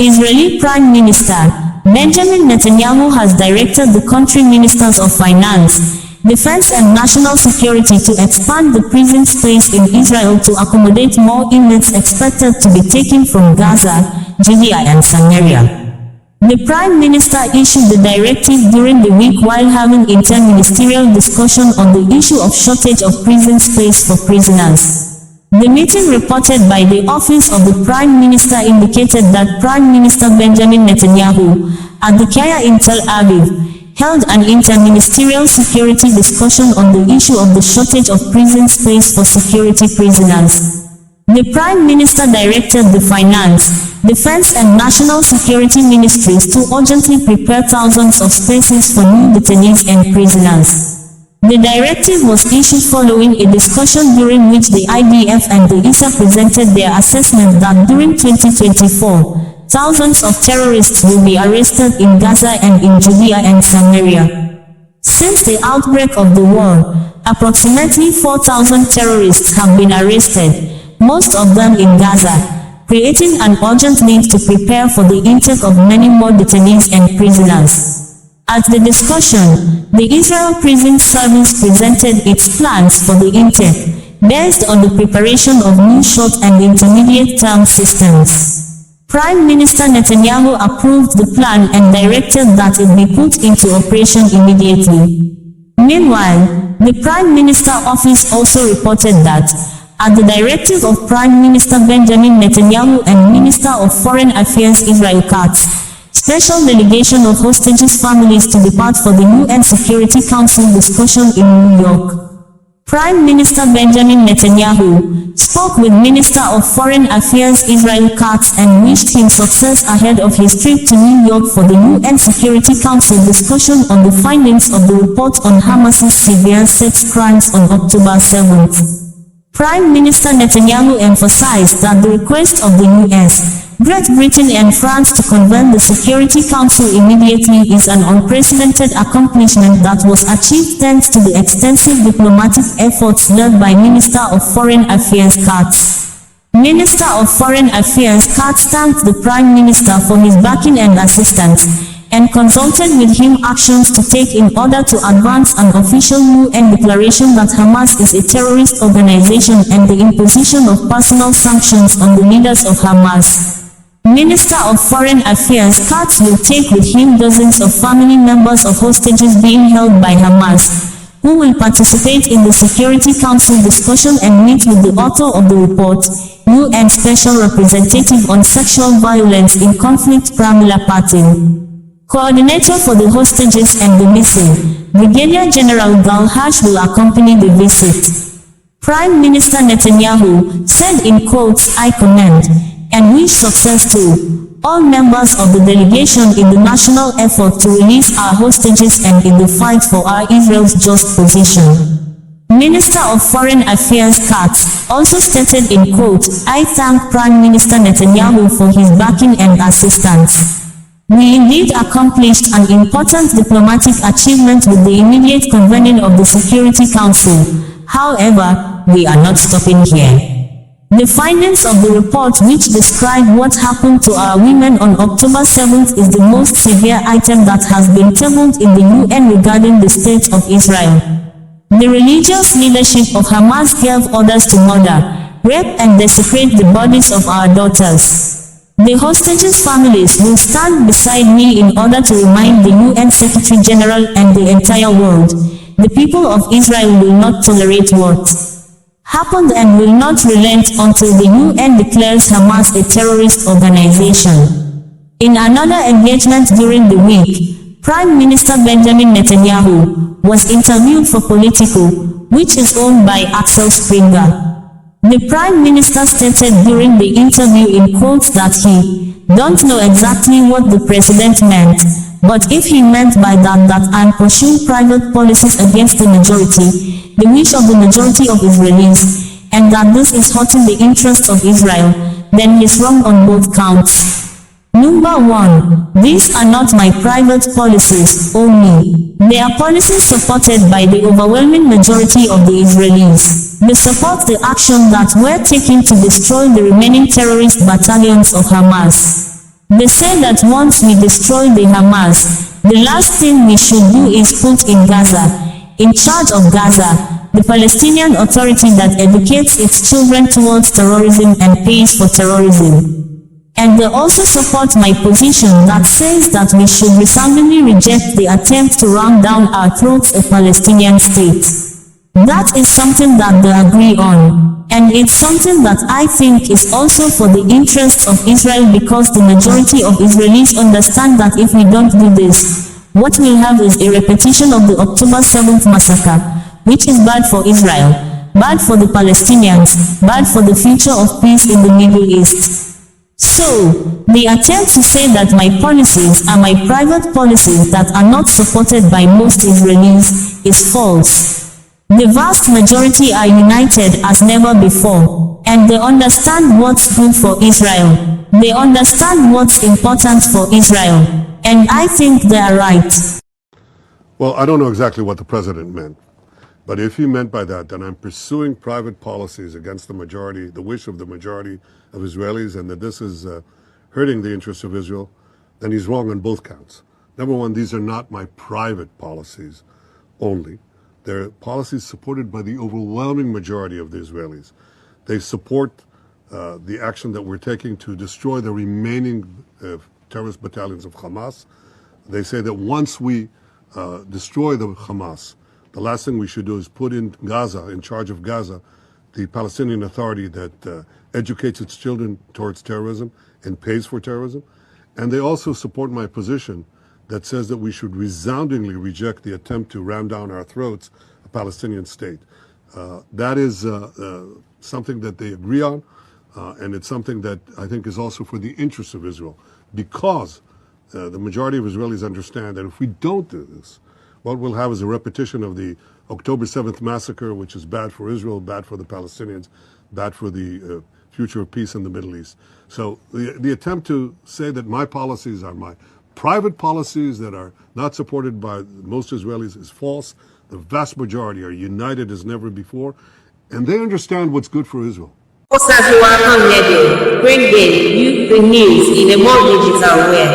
Israeli Prime Minister Benjamin Netanyahu has directed the country ministers of finance, defense and national security to expand the prison space in Israel to accommodate more inmates expected to be taken from Gaza, Judea and Samaria. The Prime Minister issued the directive during the week while having inter-ministerial discussion on the issue of shortage of prison space for prisoners. The meeting reported by the Office of the Prime Minister indicated that Prime Minister Benjamin Netanyahu, at the Kaya in Tel Aviv, held an inter-ministerial security discussion on the issue of the shortage of prison space for security prisoners. The Prime Minister directed the Finance, Defense and National Security Ministries to urgently prepare thousands of spaces for new detainees and prisoners. The directive was issued following a discussion during which the IDF and the ISA presented their assessment that during 2024, thousands of terrorists will be arrested in Gaza and in Judea and Samaria. Since the outbreak of the war, approximately 4,000 terrorists have been arrested, most of them in Gaza, creating an urgent need to prepare for the intake of many more detainees and prisoners. At the discussion, the Israel Prison Service presented its plans for the intake, based on the preparation of new short and intermediate-term systems. Prime Minister Netanyahu approved the plan and directed that it be put into operation immediately. Meanwhile, the Prime Minister office also reported that, at the directive of Prime Minister Benjamin Netanyahu and Minister of Foreign Affairs Israel Katz, special delegation of hostages' families to depart for the UN Security Council discussion in New York. Prime Minister Benjamin Netanyahu spoke with Minister of Foreign Affairs Israel Katz and wished him success ahead of his trip to New York for the UN Security Council discussion on the findings of the report on Hamas's severe sex crimes on October 7th. Prime Minister Netanyahu emphasized that the request of the US, Great Britain and France to convene the Security Council immediately is an unprecedented accomplishment that was achieved thanks to the extensive diplomatic efforts led by Minister of Foreign Affairs Katz. Minister of Foreign Affairs Katz thanked the Prime Minister for his backing and assistance, and consulted with him actions to take in order to advance an official UN declaration that Hamas is a terrorist organization and the imposition of personal sanctions on the leaders of Hamas. Minister of Foreign Affairs Katz will take with him dozens of family members of hostages being held by Hamas, who will participate in the Security Council discussion and meet with the author of the report, UN Special Representative on Sexual Violence in Conflict Pramila Patil. Coordinator for the hostages and the missing, Brigadier General Gal Hash will accompany the visit. Prime Minister Netanyahu said in quotes, "I commend and wish success to all members of the delegation in the national effort to release our hostages and in the fight for our Israel's just position." Minister of Foreign Affairs Katz also stated in quote, "I thank Prime Minister Netanyahu for his backing and assistance. We indeed accomplished an important diplomatic achievement with the immediate convening of the Security Council. However, we are not stopping here. The findings of the report which describe what happened to our women on October 7th is the most severe item that has been tabled in the UN regarding the state of Israel. The religious leadership of Hamas gave orders to murder, rape and desecrate the bodies of our daughters. The hostages' families will stand beside me in order to remind the UN Secretary General and the entire world, the people of Israel will not tolerate what happened and will not relent until the UN declares Hamas a terrorist organization." In another engagement during the week, Prime Minister Benjamin Netanyahu was interviewed for Politico, which is owned by Axel Springer. The Prime Minister stated during the interview in quotes that he don't know exactly what the president meant, but if he meant by that I'm pursuing private policies against the majority, the wish of the majority of Israelis, and that this is hurting the interests of Israel, then he's wrong on both counts. Number 1. These are not my private policies only. They are policies supported by the overwhelming majority of the Israelis. They support the action that we're taking to destroy the remaining terrorist battalions of Hamas. They say that once we destroy the Hamas, the last thing we should do is put in Gaza, in charge of Gaza, the Palestinian Authority that educates its children towards terrorism and pays for terrorism. And they also support my position that says that we should resoundingly reject the attempt to ram down our throats a Palestinian state. That is something that they agree on. And it's something that I think is also for the interests of Israel, because the majority of Israelis understand that if we don't do this, what we'll have is a repetition of the October 7th massacre, which is bad for Israel, bad for the Palestinians, bad for the future of peace in the Middle East. So, the attempt to say that my policies are my private policies that are not supported by most Israelis is false. The vast majority are united as never before, and they understand what's good for Israel. They understand what's important for Israel, and I think they are right. Well, I don't know exactly what the president meant, but if he meant by that I'm pursuing private policies against the majority, the wish of the majority of Israelis, and that this is hurting the interests of Israel, then he's wrong on both counts. Number one, these are not my private policies only. They're policies supported by the overwhelming majority of the Israelis. They support the action that we're taking to destroy the remaining terrorist battalions of Hamas. They say that once we destroy the Hamas, the last thing we should do is put in Gaza, in charge of Gaza, the Palestinian Authority that educates its children towards terrorism and pays for terrorism. And they also support my position that says that we should resoundingly reject the attempt to ram down our throats a Palestinian state. That is something that they agree on, and it's something that I think is also for the interests of Israel, because the majority of Israelis understand that if we don't do this, what we'll have is a repetition of the October 7th massacre, which is bad for Israel, bad for the Palestinians, bad for the future of peace in the Middle East. So the attempt to say that my policies are my private policies that are not supported by most Israelis is false. The vast majority are united as never before, and they understand what's good for Israel. OsazuwaAkonedo, bringing you the news in a more digital way.